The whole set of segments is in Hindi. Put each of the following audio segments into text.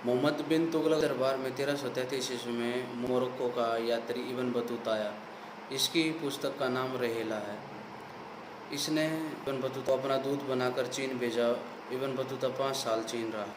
मोहम्मद बिन तुगलक दरबार में 1333 ईस्वी में मोरक्को का यात्री इब्न बतूता आया। इसकी पुस्तक का नाम रहेला है। इसने इब्न बतूता को अपना दूत बनाकर चीन भेजा। इब्न बतूता 5 साल चीन रहा।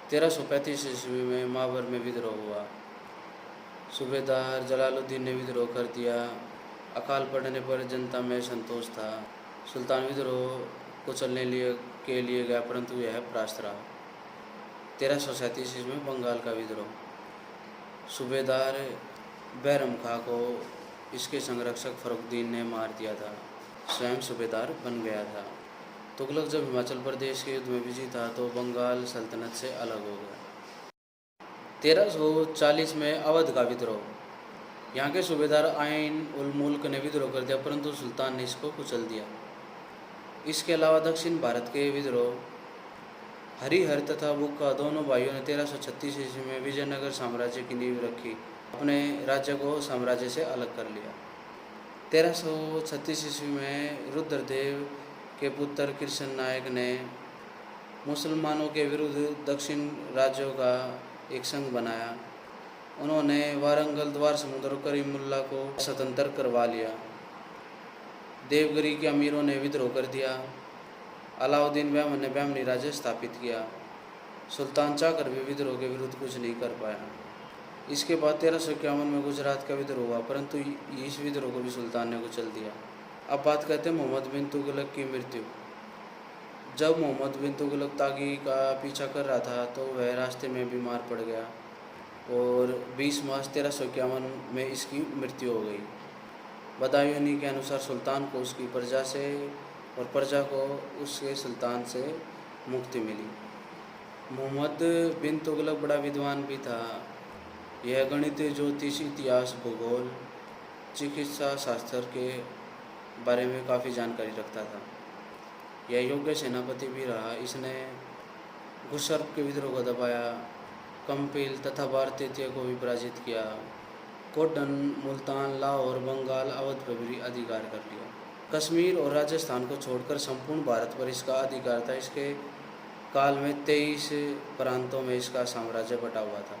1335 ईस्वी में माबर में विद्रोह हुआ। सूबेदार जलालुद्दीन ने विद्रोह कर दिया। अकाल पड़ने पर जनता में संतोष था। सुल्तान विद्रोह को चलने के लिए गया, परंतु यह परास्त रहा। 1337 ईस्वी में बंगाल का विद्रोह। सूबेदार बैरम खां को इसके संरक्षक फरुखदीन ने मार दिया था। स्वयं सूबेदार बन गया था। तुगलक जब हिमाचल प्रदेश के युद्ध में विजयी था तो बंगाल सल्तनत से अलग हो गया। 1340 में अवध का विद्रोह। यहाँ के सूबेदार आइन उल मुल्क ने विद्रोह कर दिया, परंतु सुल्तान ने इसको कुचल दिया। इसके अलावा दक्षिण भारत के विद्रोह हरिहर तथा बुक्का दोनों भाइयों ने 1336 ईस्वी में विजयनगर साम्राज्य की नींव रखी। अपने राज्य को साम्राज्य से अलग कर लिया। 1336 ईस्वी में रुद्रदेव के पुत्र कृष्ण नायक ने मुसलमानों के विरुद्ध दक्षिण राज्यों का एक संघ बनाया। उन्होंने वारंगल, द्वार समुद्र और करीमुल्ला को स्वतंत्र करवा लिया। देवगिरी के अमीरों ने विद्रोह कर दिया। अलाउद्दीन बेहमन ने बेहमनी राज्य स्थापित किया। सुल्तान चाकर भी विद्रोह के विरुद्ध कुछ नहीं कर पाया। इसके बाद 1351 में गुजरात का विद्रोह हुआ, परंतु इस विद्रोह को भी सुल्तान ने कुचल दिया। अब बात करते हैं मोहम्मद बिन तुगलक की मृत्यु। जब मोहम्मद बिन तुगलक तागी का पीछा कर रहा था तो वह रास्ते में बीमार पड़ गया और 20 मार्च 1351 में इसकी मृत्यु हो गई। बदायूनी के अनुसार सुल्तान को उसकी प्रजा से और प्रजा को उसके सुल्तान से मुक्ति मिली। मोहम्मद बिन तुगलक बड़ा विद्वान भी था। यह गणित, ज्योतिष, इतिहास, भूगोल, चिकित्सा शास्त्र के बारे में काफ़ी जानकारी रखता था। यह योग्य सेनापति भी रहा। इसने घुसर्प के विद्रोह को दबाया, कंपिल तथा भारतीय को भी पराजित किया। कोडन, मुल्तान, लाहौर, बंगाल, अवध पर भी अधिकार कर लिया। कश्मीर और राजस्थान को छोड़कर संपूर्ण भारत पर इसका अधिकार था। इसके काल में 23 प्रांतों में इसका साम्राज्य बटा हुआ था।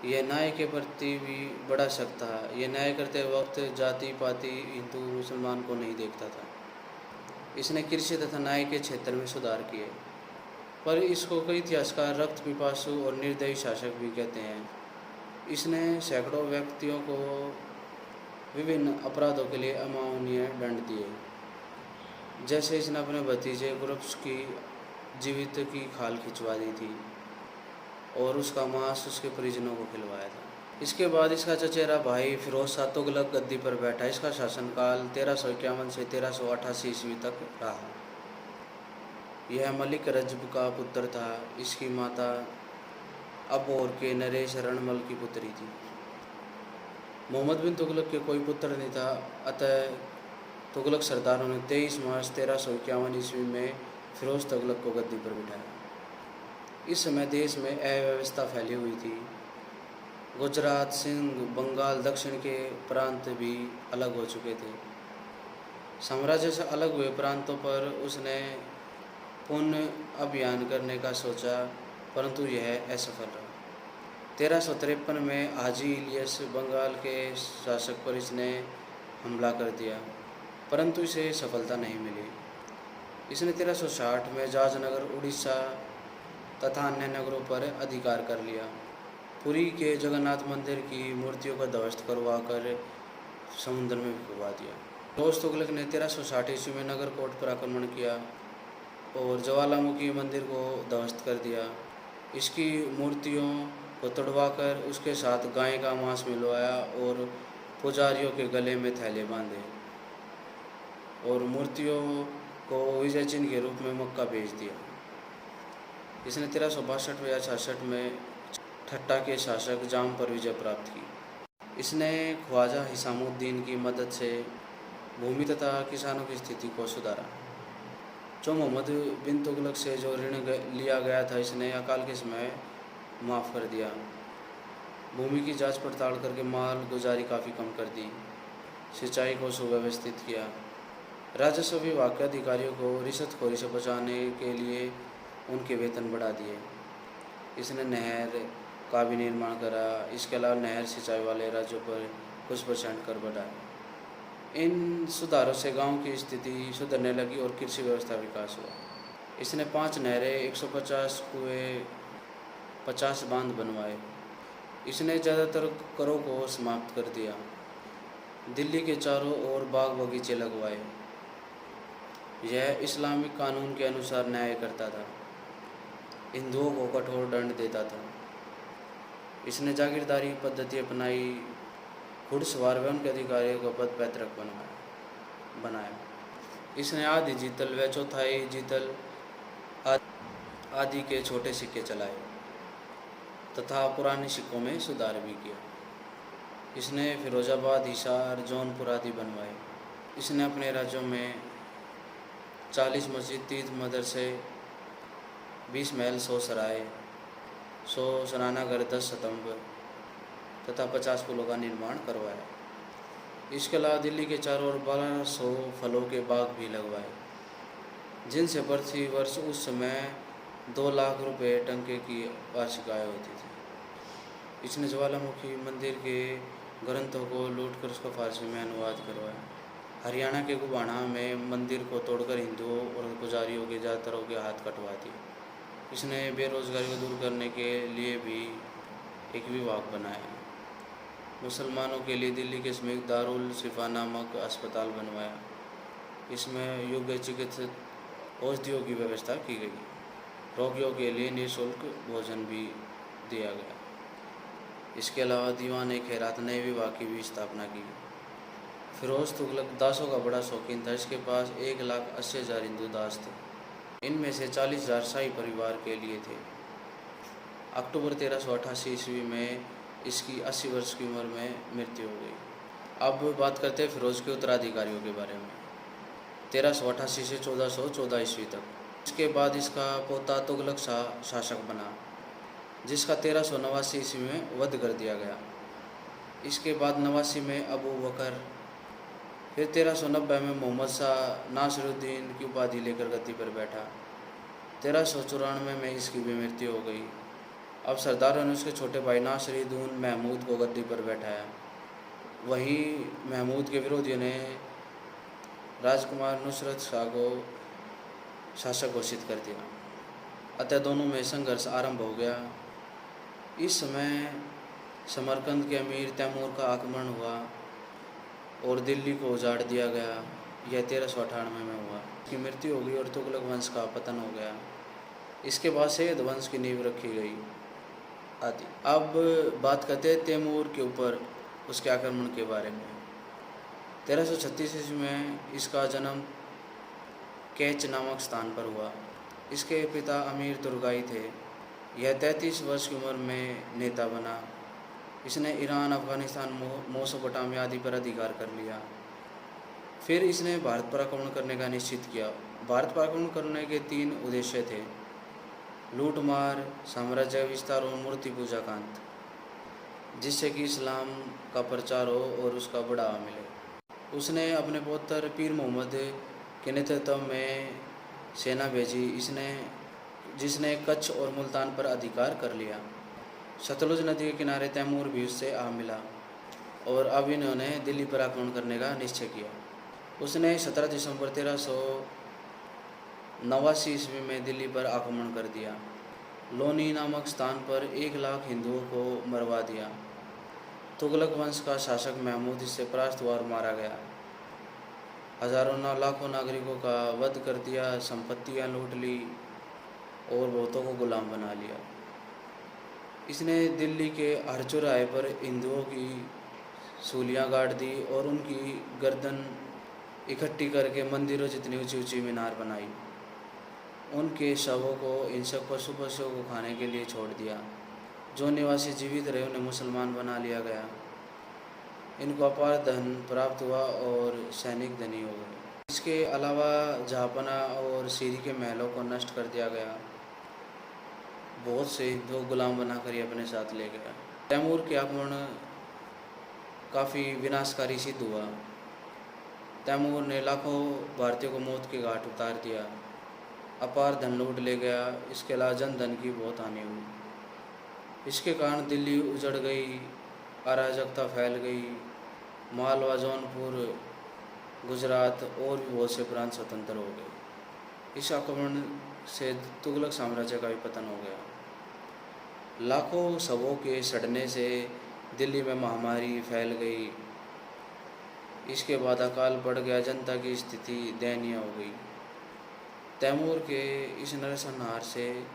यह न्याय के प्रति भी बड़ा सख्त था। यह न्याय करते वक्त जाति पाति, हिंदू मुसलमान को नहीं देखता था। इसने कृषि तथा न्याय के क्षेत्र में सुधार किए, पर इसको कई इतिहासकार रक्त पिपासु और निर्दयी शासक भी कहते हैं। इसने सैकड़ों व्यक्तियों को विभिन्न अपराधों के लिए अमानवीय दंड दिए। जैसे इसने अपने भतीजे गुरब्स की जीवित की खाल खिंचवा दी थी और उसका मांस उसके परिजनों को खिलवाया था। इसके बाद इसका चचेरा भाई फिरोज शाह तुगलक गद्दी पर बैठा। इसका शासनकाल 1351 से 1388 ईस्वी तक रहा। यह मलिक रजब का पुत्र था। इसकी माता अबोर के नरेश रणमल की पुत्री थी। मोहम्मद बिन तुगलक के कोई पुत्र नहीं था, अतः तुगलक सरदारों ने 23 मार्च 1351 ईस्वी में फिरोज तुगलक को गद्दी पर बिठाया। इस समय देश में अव्यवस्था फैली हुई थी। गुजरात, सिंध, बंगाल, दक्षिण के प्रांत भी अलग हो चुके थे। साम्राज्य से अलग हुए प्रांतों पर उसने पुनः अभियान करने का सोचा, परंतु यह असफल रहा। 1353 में हाजी इलियस बंगाल के शासक पर इसने हमला कर दिया, परंतु इसे सफलता नहीं मिली। इसने 1360 में जाजनगर, उड़ीसा तथा अन्य नगरों पर अधिकार कर लिया। पुरी के जगन्नाथ मंदिर की मूर्तियों का ध्वस्त करवाकर समुद्र में भिगवा दिया। फिरोज तुगलक ने 1360 ईस्वी में नगरकोट पर आक्रमण किया और ज्वालामुखी मंदिर को ध्वस्त कर दिया। इसकी मूर्तियों को तोड़वाकर उसके साथ गाय का मांस मिलवाया और पुजारियों के गले में थैले बांधे और मूर्तियों को विजय चिन्ह के रूप में मक्का भेज दिया। इसने 1362 या 66 में ठट्टा के शासक जाम पर विजय प्राप्त की। इसने ख्वाजा हिसामुद्दीन की मदद से भूमि तथा किसानों की स्थिति को सुधारा। जो मोहम्मद बिन तुगलक से जो ऋण लिया गया था, इसने अकाल के समय माफ़ कर दिया। भूमि की जांच पड़ताल करके माल गुजारी काफ़ी कम कर दी। सिंचाई को सुव्यवस्थित किया। राजस्व विभाग के अधिकारियों को रिश्वतखोरी से बचाने के लिए उनके वेतन बढ़ा दिए। इसने नहर का भी निर्माण करा। इसके अलावा नहर सिंचाई वाले राज्यों पर कुछ % कर बढ़ाया। इन सुधारों से गांव की स्थिति सुधरने लगी और कृषि व्यवस्था विकास हुआ। इसने 5 नहरें, 150 कुएं, 50 बांध बनवाए। इसने ज़्यादातर करों को समाप्त कर दिया। दिल्ली के चारों ओर बाग बगीचे लगवाए। यह इस्लामिक कानून के अनुसार न्याय करता था। हिंदुओं को कठोर दंड देता था। इसने जागीरदारी पद्धति अपनाई। घुड़सवार व उनके अधिकारियों का पद पैतृक बनाया। इसने आधी जीतल व चौथाई जीतल आदि के छोटे सिक्के चलाए तथा पुराने सिक्कों में सुधार भी किया। इसने फिरोजाबाद, हिसार, जौनपुर आदि बनवाए। इसने अपने राज्यों में 40 मस्जिद, 30 मदरसे, 20 महल, 100 सराय, 100 स्नानागार, 10 स्तंभ तथा 50 पुलों का निर्माण करवाया। इसके अलावा दिल्ली के चारों ओर 1200 फलों के बाग भी लगवाए, जिनसे प्रति वर्ष उस समय 2 लाख रुपए टंके की वार्षिक आय होती थी। इसने ज्वालामुखी मंदिर के ग्रंथों को लूटकर उसका फारसी में अनुवाद करवाया। हरियाणा के गुबाना में मंदिर को तोड़कर हिंदुओं और पुजारियों के ज़्यादातरों के हाथ कटवा दिए। इसने बेरोजगारी को दूर करने के लिए भी एक विभाग बनाया। मुसलमानों के लिए दिल्ली के समीप दारुल शिफा नामक अस्पताल बनवाया। इसमें योग्य चिकित्सक औषधियों की व्यवस्था की गई। रोगियों के लिए निःशुल्क भोजन भी दिया गया। इसके अलावा दीवान खैरात नए विभाग की भी स्थापना की। फिरोज तुगलक दासों का बड़ा शौकीन था। इसके पास 1,80,000 हिंदू दास थे। इनमें से 40,000 शाही परिवार के लिए थे। अक्टूबर 1388 ईस्वी में इसकी 80 वर्ष की उम्र में मृत्यु हो गई। अब बात करते हैं फिरोज के उत्तराधिकारियों के बारे में। 1388 से 1414 ईस्वी तक। इसके बाद इसका पोता तुगलक शाह शासक बना, जिसका 1389 ईस्वी में वध कर दिया गया। इसके बाद 89 में अबू बकर, फिर 1390 में मोहम्मद शाह नासिरुद्दीन की उपाधि लेकर गद्दी पर बैठा। 1394 में इसकी भी मृत्यु हो गई। अब सरदारों ने उसके छोटे भाई नासिरुद्दीन महमूद को गद्दी पर बैठाया। वहीं महमूद के विरोधियों ने राजकुमार नुसरत शाह को शासक घोषित कर दिया। अतः दोनों में संघर्ष आरंभ हो गया। इस समय समरकंद के अमीर तैमूर का आक्रमण हुआ और दिल्ली को उजाड़ दिया गया। यह 1398 में हुआ। इसकी मृत्यु हो गई और तुगलक वंश का पतन हो गया। इसके बाद सैयद वंश की नींव रखी गई आदि। अब बात करते हैं तैमूर के ऊपर उसके आक्रमण के बारे में। 1336 ईस्वी में इसका जन्म कैच नामक स्थान पर हुआ। इसके पिता अमीर तुर्गाई थे। यह 33 वर्ष की उम्र में नेता बना। इसने ईरान, अफगानिस्तान, मेसोपोटामिया आदि पर अधिकार कर लिया। फिर इसने भारत पर आक्रमण करने का निश्चित किया। भारत पर आक्रमण करने के 3 उद्देश्य थे: लूटमार, साम्राज्य विस्तार और मूर्ति पूजा का अंत, जिससे कि इस्लाम का प्रचार हो और उसका बढ़ावा मिले। उसने अपने पौत्र पीर मोहम्मद के नेतृत्व में सेना भेजी, जिसने कच्छ और मुल्तान पर अधिकार कर लिया। सतलुज नदी के किनारे तैमूर भी उससे आ मिला और अब इन्होंने दिल्ली पर आक्रमण करने का निश्चय किया। उसने 17 दिसंबर 1389 ईस्वी में दिल्ली पर आक्रमण कर दिया। लोनी नामक स्थान पर 1 लाख हिंदुओं को मरवा दिया। तुगलक वंश का शासक महमूद इससे परास्त हुआ और मारा गया। लाखों नागरिकों का वध कर दिया, संपत्तियां लूट ली और बहुतों को गुलाम बना लिया। इसने दिल्ली के हर चौराहे पर हिंदुओं की सूलियां गाड़ दी और उनकी गर्दन इकट्ठी करके मंदिरों जितनी ऊंची ऊंची मीनार बनाई। उनके शवों को हिंसक पशुओं को खाने के लिए छोड़ दिया। जो निवासी जीवित रहे उन्हें मुसलमान बना लिया गया। इनको अपार धन प्राप्त हुआ और सैनिक धनी हो गए। इसके अलावा जहापना और सीरी के महलों को नष्ट कर दिया गया। बहुत से हिंदू गुलाम बनाकर ये अपने साथ ले गया। तैमूर के आक्रमण काफ़ी विनाशकारी सिद्ध हुआ। तैमूर ने लाखों भारतीयों को मौत के घाट उतार दिया, अपार धन लूट ले गया। इसके अलावा जन धन की बहुत हानि हुई। इसके कारण दिल्ली उजड़ गई, अराजकता फैल गई, मालवा, जौनपुर, गुजरात और भी बहुत से प्रांत स्वतंत्र हो गए। इस आक्रमण से तुगलक साम्राज्य का भी पतन हो गया। लाखों शवों के सड़ने से दिल्ली में महामारी फैल गई। इसके बाद अकाल पड़ गया, जनता की स्थिति दयनीय हो गई। तैमूर के इस नरसंहार से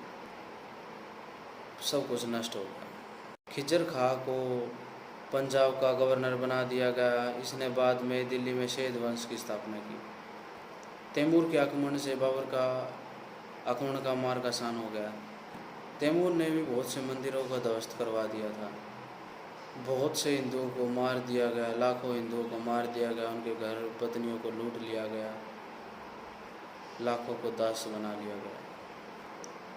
सब कुछ नष्ट हो गया। खिजर खां को पंजाब का गवर्नर बना दिया गया। इसने बाद में दिल्ली में शैद वंश की स्थापना की। तैमूर के आक्रमण से बाबर का आक्रमण का मार्ग आसान हो गया। तैमूर ने भी बहुत से मंदिरों का ध्वस्त करवा दिया था। बहुत से हिंदुओं को मार दिया गया, लाखों हिंदुओं को मार दिया गया, उनके घर पत्नियों को लूट लिया गया, लाखों को दास बना लिया गया।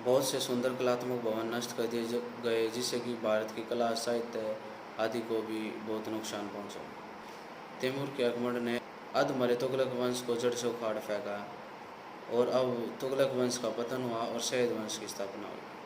बहुत से सुंदर कलात्मक भवन नष्ट कर दिए गए, जिससे कि भारत की कला, साहित्य आदि को भी बहुत नुकसान पहुंचा। तैमूर के आक्रमण ने अधमरे तुगलक वंश को जड़ से उखाड़ फेंका और अब तुगलक वंश का पतन हुआ और शैद वंश की स्थापना हुई।